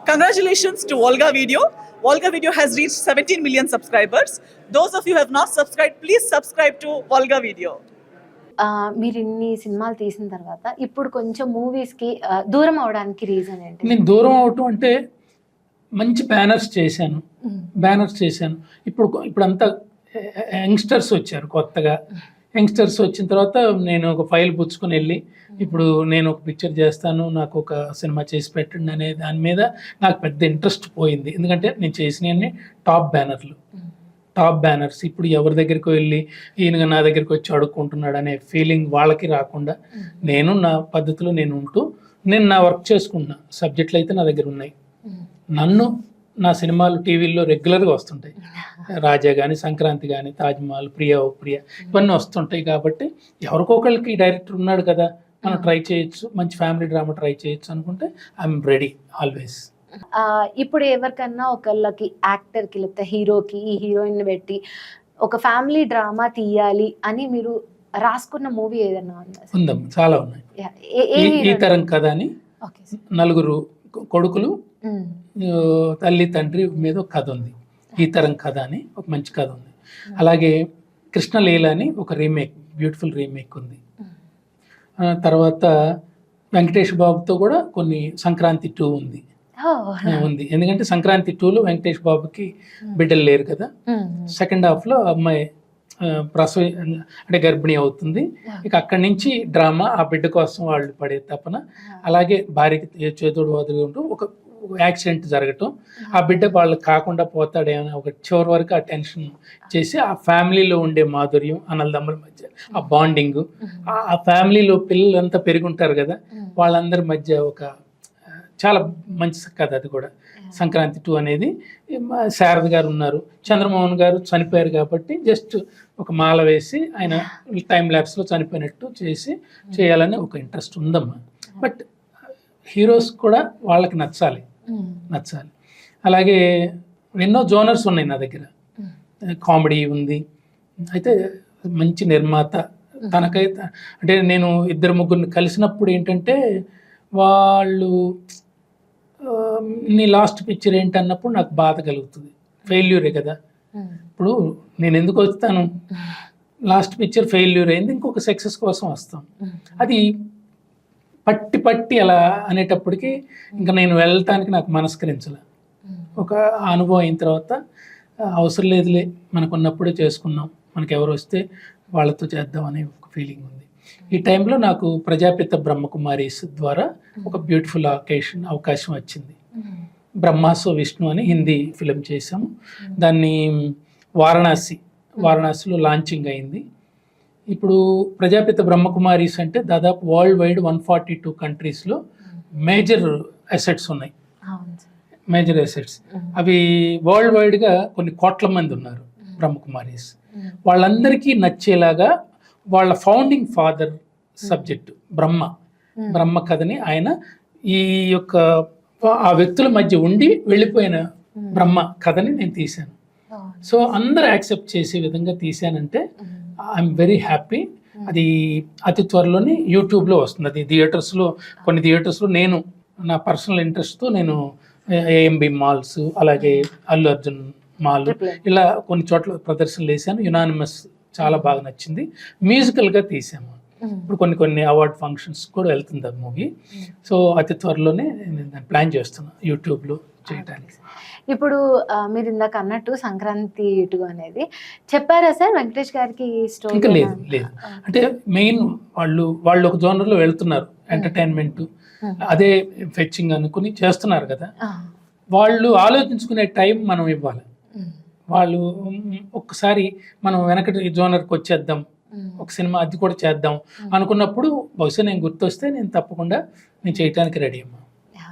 Congratulations to Volga Video. Volga Video has reached 17 million subscribers. Those of you who have not subscribed, please subscribe to Volga Video. మీరు ఇన్ని సినిమాలు తీసిన తర్వాత ఇప్పుడు కొంచెం మూవీస్కి దూరం అవడానికి రీజన్ ఏంటి? నేను దూరం అవటం అంటే మంచి బ్యానర్స్ చేశాను. ఇప్పుడు అంతా యంగ్స్టర్స్ వచ్చారు కొత్తగా. యంగ్స్టర్స్ వచ్చిన తర్వాత నేను ఒక ఫైల్ పుచ్చుకొని వెళ్ళి ఇప్పుడు నేను ఒక పిక్చర్ చేస్తాను, నాకు ఒక సినిమా చేసి పెట్టండి అనే దాని మీద నాకు పెద్ద ఇంట్రెస్ట్ పోయింది. ఎందుకంటే నేను చేసినవన్నీ టాప్ బ్యానర్స్. ఇప్పుడు ఎవరి దగ్గరికి వెళ్ళి ఈయన నా దగ్గరికి వచ్చి అడుక్కుంటున్నాడు అనే ఫీలింగ్ వాళ్ళకి రాకుండా నేను నా పద్ధతిలో నేను ఉంటూ నేను నా వర్క్ చేసుకుంటున్నా. సబ్జెక్టులు అయితే నా దగ్గర ఉన్నాయి. నా సినిమాలు టీవీల్లో రెగ్యులర్గా వస్తుంటాయి. రాజా కానీ, సంక్రాంతి కానీ, తాజ్మహల్, ప్రియా ఇవన్నీ వస్తుంటాయి. కాబట్టి ఎవరికొకరికి డైరెక్టర్ ఉన్నాడు కదా, మనం ట్రై చేయొచ్చు, మంచి ఫ్యామిలీ డ్రామా ట్రై చేయొచ్చు అనుకుంటే ఐఎమ్ రెడీ ఆల్వేస్. ఇప్పుడు ఎవరికన్నా ఒకళ్ళకి యాక్టర్కి లేకపోతే హీరోకి ఈ హీరోయిన్ పెట్టి ఒక ఫ్యామిలీ డ్రామా తీయాలి అని మీరు రాసుకున్న మూవీ ఏదన్నా ఉందా? చాలా ఉన్నాయి. ఈ తరం కథ అని, నలుగురు కొడుకులు తల్లి తండ్రి మీద ఒక కథ ఉంది. ఈ తరం కథ అని ఒక మంచి కథ ఉంది. అలాగే కృష్ణలీల అని ఒక బ్యూటిఫుల్ రీమేక్ ఉంది. తర్వాత వెంకటేష్ బాబుతో కూడా కొన్ని సంక్రాంతి 2 ఉంది. ఎందుకంటే సంక్రాంతి 2లో వెంకటేష్ బాబుకి బిడ్డలు లేరు కదా. సెకండ్ హాఫ్లో అమ్మాయి ప్రసవ అంటే గర్భిణీ అవుతుంది. ఇక అక్కడి నుంచి డ్రామా, ఆ బిడ్డ కోసం వాళ్ళు పడే తపన, అలాగే భార్యకి చేతుడు వదులు ఉంటూ ఒక యాక్సిడెంట్ జరగటం, ఆ బిడ్డ వాళ్ళు కాకుండా పోతాడేమో ఒక చివరి వరకు ఆ టెన్షన్ చేసి ఆ ఫ్యామిలీలో ఉండే మాధుర్యం, అన్నదమ్ముల మధ్య ఆ బాండింగ్, ఆ ఫ్యామిలీలో పిల్లలంతా పెరుగుంటారు కదా, వాళ్ళందరి మధ్య ఒక చాలా మంచి కథ. అది కూడా సంక్రాంతి 2 అనేది. శారద గారు ఉన్నారు, చంద్రమోహన్ గారు చనిపోయారు కాబట్టి జస్ట్ ఒక మాల వేసి ఆయన టైం ల్యాప్స్లో చనిపోయినట్టు చేయాలని ఒక ఇంట్రెస్ట్ ఉందమ్మా. బట్ హీరోస్ కూడా వాళ్ళకి నచ్చాలి. అలాగే ఎన్నో జోనర్స్ ఉన్నాయి నా దగ్గర. కామెడీ ఉంది. అయితే మంచి నిర్మాత తనకైతే అంటే నేను 2-3 కలిసినప్పుడు ఏంటంటే వాళ్ళు నీ లాస్ట్ పిక్చర్ ఏంటన్నప్పుడు నాకు బాధ కలుగుతుంది. ఫెయిల్యూరే కదా. ఇప్పుడు నేను ఎందుకు వస్తాను, లాస్ట్ పిక్చర్ ఫెయిల్యూర్ అయింది, ఇంకొక సక్సెస్ కోసం వస్తాం. అది పట్టి అలా అనేటప్పటికి ఇంకా నేను వెళ్ళటానికి నాకు మనస్కరించలే. ఒక అనుభవం అయిన తర్వాత అవసరం లేదులే, మనకున్నప్పుడే చేసుకున్నాం, మనకు ఎవరు వస్తే వాళ్ళతో చేద్దాం అనే ఒక ఫీలింగ్ ఉంది. ఈ టైంలో నాకు ప్రజాపిత బ్రహ్మకుమారీస్ ద్వారా ఒక బ్యూటిఫుల్ అవకాశం వచ్చింది. బ్రహ్మాసో విష్ణు అని హిందీ ఫిలిం చేసాము. దాన్ని వారణాసిలో లాంచింగ్ అయింది. ఇప్పుడు ప్రజాపిత బ్రహ్మకుమారీస్ అంటే దాదాపు వరల్డ్ వైడ్ 142 కంట్రీస్లో మేజర్ అసెట్స్ ఉన్నాయి. అవి వరల్డ్ వైడ్గా కొన్ని కోట్ల మంది ఉన్నారు బ్రహ్మకుమారీస్. వాళ్ళందరికీ నచ్చేలాగా వాళ్ళ ఫౌండింగ్ ఫాదర్ సబ్జెక్ట్ బ్రహ్మ కథని ఆయన ఈ యొక్క ఆ వ్యక్తుల మధ్య ఉండి వెళ్ళిపోయిన బ్రహ్మ కథని నేను తీశాను. సో అందరూ యాక్సెప్ట్ చేసే విధంగా తీశానంటే ఐఎమ్ వెరీ హ్యాపీ. అది అతి త్వరలోనే యూట్యూబ్లో వస్తుంది. అది కొన్ని థియేటర్స్లో నేను నా పర్సనల్ ఇంట్రెస్ట్తో నేను ఏఎంబి మాల్స్, అలాగే అల్లు అర్జున్ మాల్, ఇలా కొన్ని చోట్ల ప్రదర్శనలు వేసాను. యునానిమస్ చాలా బాగా నచ్చింది. మ్యూజికల్గా తీసాము. ఇప్పుడు కొన్ని అవార్డ్ ఫంక్షన్స్ కూడా వెళ్తుంది ఆ మూవీ. సో అతి త్వరలోనే నేను దాన్ని ప్లాన్ చేస్తున్నా యూట్యూబ్లో చేయడానికి. ఇప్పుడు మీరు ఇందాక అన్నట్టు సంక్రాంతి 2 అనేది చెప్పారా సార్ వెంకటేష్ గారికి స్టోరీ? ఇంకా లేదు. అంటే మెయిన్ వాళ్ళు ఒక జోనర్లో వెళ్తున్నారు, ఎంటర్టైన్మెంట్ అదే ఫెచ్చింగ్ అనుకుని చేస్తున్నారు కదా. వాళ్ళు ఆలోచించుకునే టైం మనం ఇవ్వాలి. వాళ్ళు ఒక్కసారి మనం వెనకటి జోనర్కి వచ్చేద్దాం, ఒక సినిమా అది కూడా చేద్దాం అనుకున్నప్పుడు బహుశా నేను గుర్తొస్తే నేను తప్పకుండా చేయడానికి రెడీ అమ్మా.